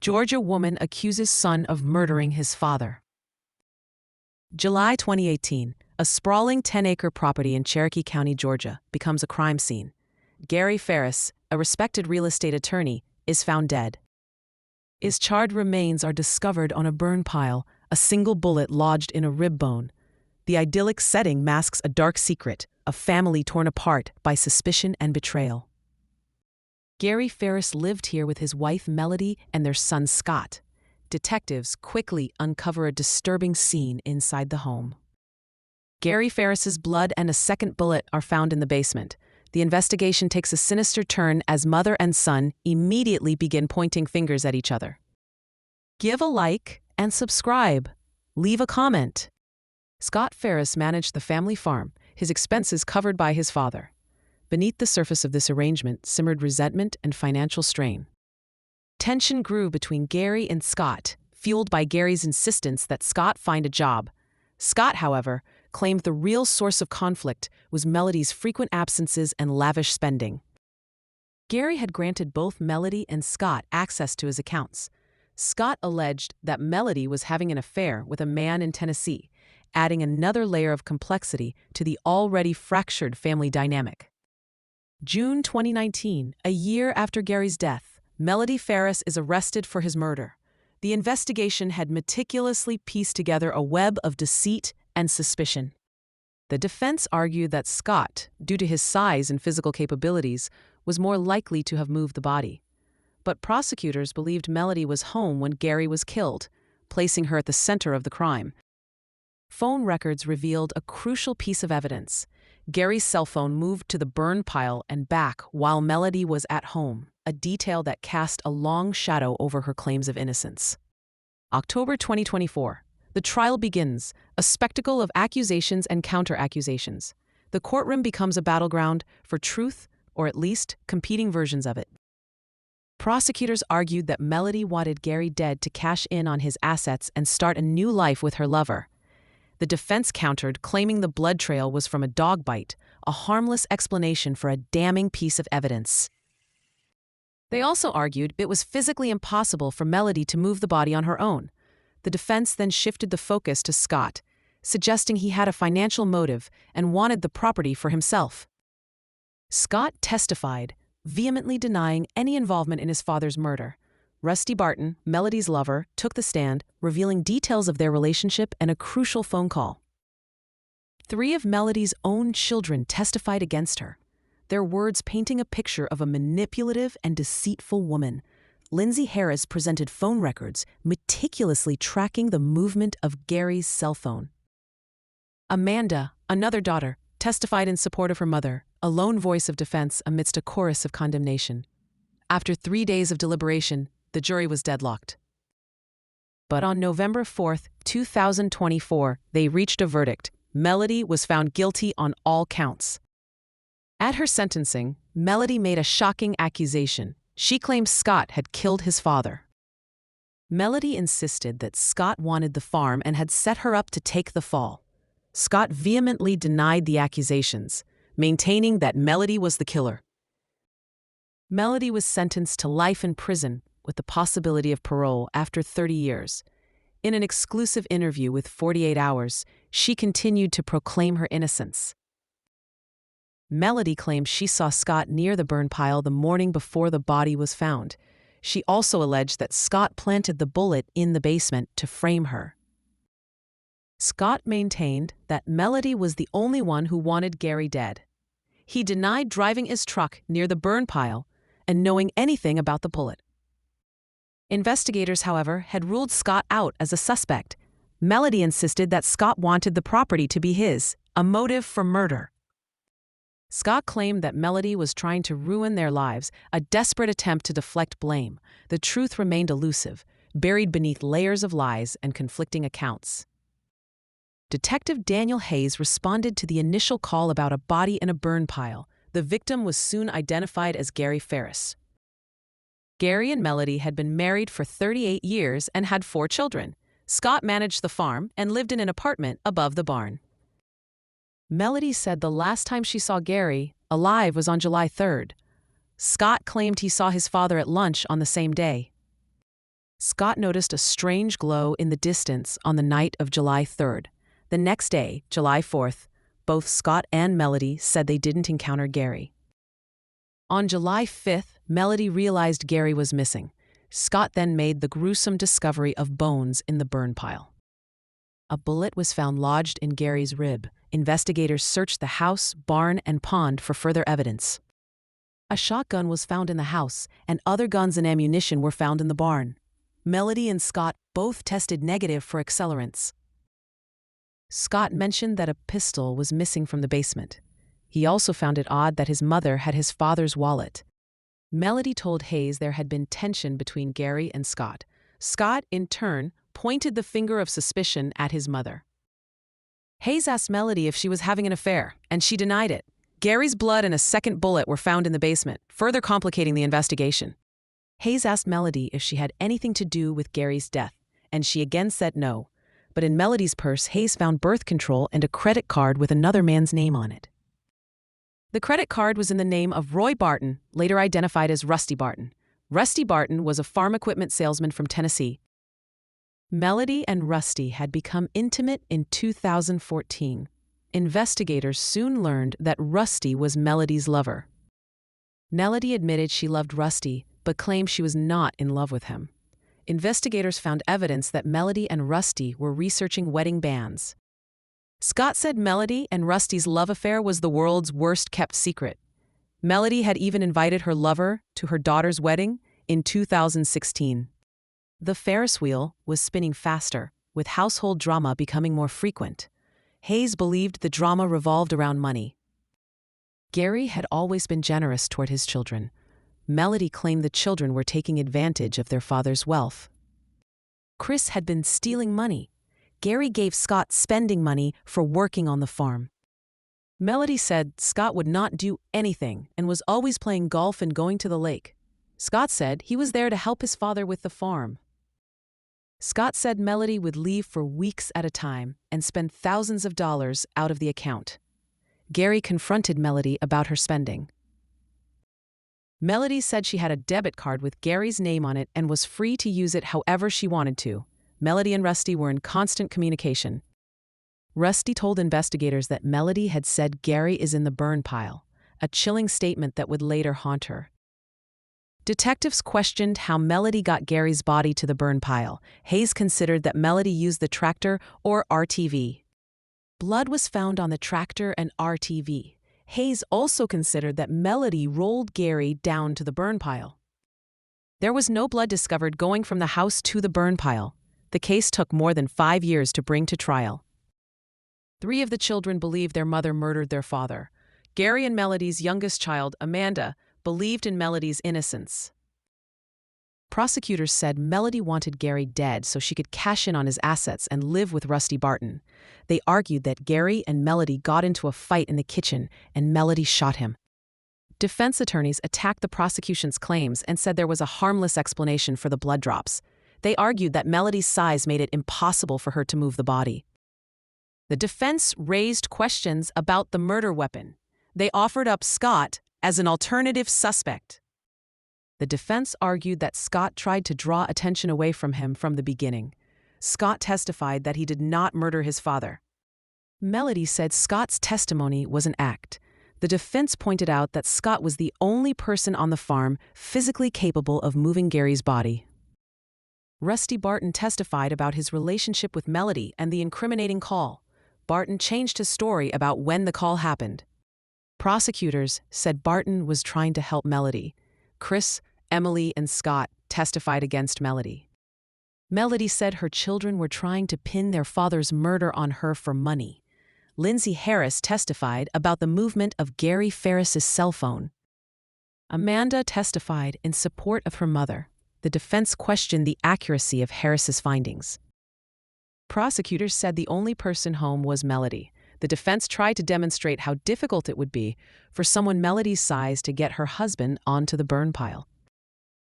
Georgia woman accuses son of murdering his father. July 2018, a sprawling 10-acre property in Cherokee County, Georgia, becomes a crime scene. Gary Farris, a respected real estate attorney, is found dead. His charred remains are discovered on a burn pile, a single bullet lodged in a rib bone. The idyllic setting masks a dark secret, a family torn apart by suspicion and betrayal. Gary Farris lived here with his wife Melody and their son Scott. Detectives quickly uncover a disturbing scene inside the home. Gary Farris's blood and a second bullet are found in the basement. The investigation takes a sinister turn as mother and son immediately begin pointing fingers at each other. Give a like and subscribe. Leave a comment. Scott Farris managed the family farm, his expenses covered by his father. Beneath the surface of this arrangement simmered resentment and financial strain. Tension grew between Gary and Scott, fueled by Gary's insistence that Scott find a job. Scott, however, claimed the real source of conflict was Melody's frequent absences and lavish spending. Gary had granted both Melody and Scott access to his accounts. Scott alleged that Melody was having an affair with a man in Tennessee, adding another layer of complexity to the already fractured family dynamic. June 2019, a year after Gary's death, Melody Farris is arrested for his murder. The investigation had meticulously pieced together a web of deceit and suspicion. The defense argued that Scott, due to his size and physical capabilities, was more likely to have moved the body. But prosecutors believed Melody was home when Gary was killed, placing her at the center of the crime. Phone records revealed a crucial piece of evidence. Gary's cell phone moved to the burn pile and back while Melody was at home, a detail that cast a long shadow over her claims of innocence. October 2024. The trial begins, a spectacle of accusations and counter-accusations. The courtroom becomes a battleground for truth, or at least competing versions of it. Prosecutors argued that Melody wanted Gary dead to cash in on his assets and start a new life with her lover. The defense countered, claiming the blood trail was from a dog bite, a harmless explanation for a damning piece of evidence. They also argued it was physically impossible for Melody to move the body on her own. The defense then shifted the focus to Scott, suggesting he had a financial motive and wanted the property for himself. Scott testified, vehemently denying any involvement in his father's murder. Rusty Barton, Melody's lover, took the stand, revealing details of their relationship and a crucial phone call. 3 of Melody's own children testified against her, their words painting a picture of a manipulative and deceitful woman. Lindsay Harris presented phone records, meticulously tracking the movement of Gary's cell phone. Amanda, another daughter, testified in support of her mother, a lone voice of defense amidst a chorus of condemnation. After 3 days of deliberation, the jury was deadlocked. But on November 4, 2024, they reached a verdict. Melody was found guilty on all counts. At her sentencing, Melody made a shocking accusation. She claimed Scott had killed his father. Melody insisted that Scott wanted the farm and had set her up to take the fall. Scott vehemently denied the accusations, maintaining that Melody was the killer. Melody was sentenced to life in prison with the possibility of parole after 30 years. In an exclusive interview with 48 Hours, she continued to proclaim her innocence. Melody claimed she saw Scott near the burn pile the morning before the body was found. She also alleged that Scott planted the bullet in the basement to frame her. Scott maintained that Melody was the only one who wanted Gary dead. He denied driving his truck near the burn pile and knowing anything about the bullet. Investigators, however, had ruled Scott out as a suspect. Melody insisted that Scott wanted the property to be his, a motive for murder. Scott claimed that Melody was trying to ruin their lives, a desperate attempt to deflect blame. The truth remained elusive, buried beneath layers of lies and conflicting accounts. Detective Daniel Hayes responded to the initial call about a body in a burn pile. The victim was soon identified as Gary Farris. Gary and Melody had been married for 38 years and had 4 children. Scott managed the farm and lived in an apartment above the barn. Melody said the last time she saw Gary alive was on July 3rd. Scott claimed he saw his father at lunch on the same day. Scott noticed a strange glow in the distance on the night of July 3rd. The next day, July 4th, both Scott and Melody said they didn't encounter Gary. On July 5th, Melody realized Gary was missing. Scott then made the gruesome discovery of bones in the burn pile. A bullet was found lodged in Gary's rib. Investigators searched the house, barn, and pond for further evidence. A shotgun was found in the house, and other guns and ammunition were found in the barn. Melody and Scott both tested negative for accelerants. Scott mentioned that a pistol was missing from the basement. He also found it odd that his mother had his father's wallet. Melody told Hayes there had been tension between Gary and Scott. Scott, in turn, pointed the finger of suspicion at his mother. Hayes asked Melody if she was having an affair, and she denied it. Gary's blood and a second bullet were found in the basement, further complicating the investigation. Hayes asked Melody if she had anything to do with Gary's death, and she again said no. But in Melody's purse, Hayes found birth control and a credit card with another man's name on it. The credit card was in the name of Roy Barton, later identified as Rusty Barton. Rusty Barton was a farm equipment salesman from Tennessee. Melody and Rusty had become intimate in 2014. Investigators soon learned that Rusty was Melody's lover. Melody admitted she loved Rusty, but claimed she was not in love with him. Investigators found evidence that Melody and Rusty were researching wedding bands. Scott said Melody and Rusty's love affair was the world's worst-kept secret. Melody had even invited her lover to her daughter's wedding in 2016. The Farris wheel was spinning faster, with household drama becoming more frequent. Hayes believed the drama revolved around money. Gary had always been generous toward his children. Melody claimed the children were taking advantage of their father's wealth. Chris had been stealing money. Gary gave Scott spending money for working on the farm. Melody said Scott would not do anything and was always playing golf and going to the lake. Scott said he was there to help his father with the farm. Scott said Melody would leave for weeks at a time and spend thousands of dollars out of the account. Gary confronted Melody about her spending. Melody said she had a debit card with Gary's name on it and was free to use it however she wanted to. Melody and Rusty were in constant communication. Rusty told investigators that Melody had said Gary is in the burn pile, a chilling statement that would later haunt her. Detectives questioned how Melody got Gary's body to the burn pile. Hayes considered that Melody used the tractor or RTV. Blood was found on the tractor and RTV. Hayes also considered that Melody rolled Gary down to the burn pile. There was no blood discovered going from the house to the burn pile. The case took more than 5 years to bring to trial. 3 of the children believed their mother murdered their father. Gary and Melody's youngest child, Amanda, believed in Melody's innocence. Prosecutors said Melody wanted Gary dead so she could cash in on his assets and live with Rusty Barton. They argued that Gary and Melody got into a fight in the kitchen and Melody shot him. Defense attorneys attacked the prosecution's claims and said there was a harmless explanation for the blood drops. They argued that Melody's size made it impossible for her to move the body. The defense raised questions about the murder weapon. They offered up Scott as an alternative suspect. The defense argued that Scott tried to draw attention away from him from the beginning. Scott testified that he did not murder his father. Melody said Scott's testimony was an act. The defense pointed out that Scott was the only person on the farm physically capable of moving Gary's body. Rusty Barton testified about his relationship with Melody and the incriminating call. Barton changed his story about when the call happened. Prosecutors said Barton was trying to help Melody. Chris, Emily, and Scott testified against Melody. Melody said her children were trying to pin their father's murder on her for money. Lindsay Harris testified about the movement of Gary Farris's cell phone. Amanda testified in support of her mother. The defense questioned the accuracy of Harris's findings. Prosecutors said the only person home was Melody. The defense tried to demonstrate how difficult it would be for someone Melody's size to get her husband onto the burn pile.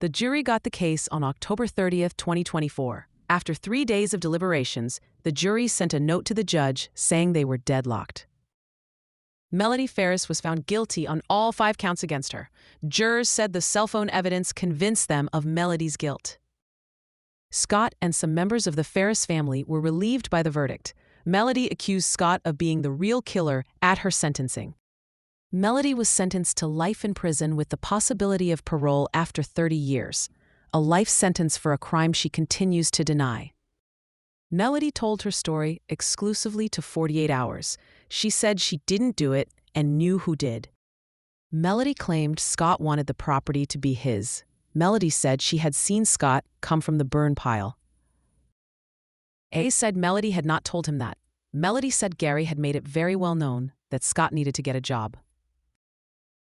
The jury got the case on October 30, 2024. After 3 days of deliberations, the jury sent a note to the judge saying they were deadlocked. Melody Farris was found guilty on all 5 counts against her. Jurors said the cell phone evidence convinced them of Melody's guilt. Scott and some members of the Farris family were relieved by the verdict. Melody accused Scott of being the real killer at her sentencing. Melody was sentenced to life in prison with the possibility of parole after 30 years, a life sentence for a crime she continues to deny. Melody told her story exclusively to 48 Hours. She said she didn't do it and knew who did. Melody claimed Scott wanted the property to be his. Melody said she had seen Scott come from the burn pile. A said Melody had not told him that. Melody said Gary had made it very well known that Scott needed to get a job.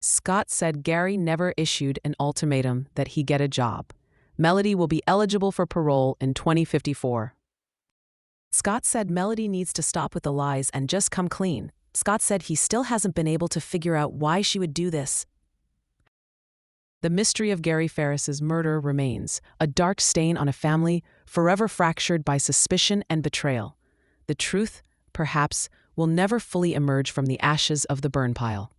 Scott said Gary never issued an ultimatum that he get a job. Melody will be eligible for parole in 2054. Scott said Melody needs to stop with the lies and just come clean. Scott said he still hasn't been able to figure out why she would do this. The mystery of Gary Farris's murder remains, a dark stain on a family forever fractured by suspicion and betrayal. The truth, perhaps, will never fully emerge from the ashes of the burn pile.